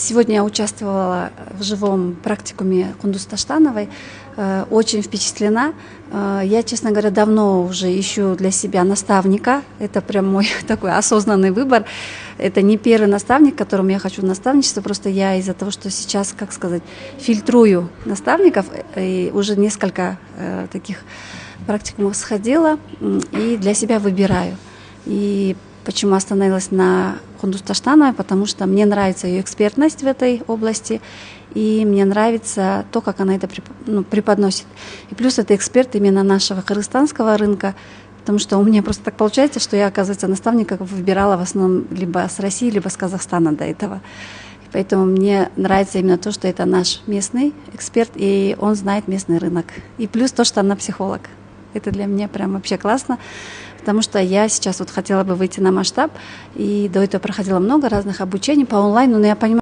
Сегодня я участвовала в живом практикуме Кундуз Таштановой, очень впечатлена. Я, честно говоря, давно уже ищу для себя наставника. Это прям мой такой осознанный выбор. Это не первый наставник, которому я хочу наставничество, просто я из-за того, что сейчас, как сказать, фильтрую наставников, и уже несколько таких практикумов сходила, и для себя выбираю. И почему остановилась на Кундуз Таштановой? Потому что мне нравится ее экспертность в этой области, и мне нравится то, как она это преподносит. И плюс это эксперт именно нашего кыргызстанского рынка, потому что у меня просто так получается, что я, оказывается, наставников выбирала в основном либо с России, либо с Казахстана до этого. И поэтому мне нравится именно то, что это наш местный эксперт, и он знает местный рынок. И плюс то, что она психолог. Это для меня прям вообще классно, потому что я сейчас вот хотела бы выйти на масштаб, и до этого проходила много разных обучений по онлайну, но я понимаю,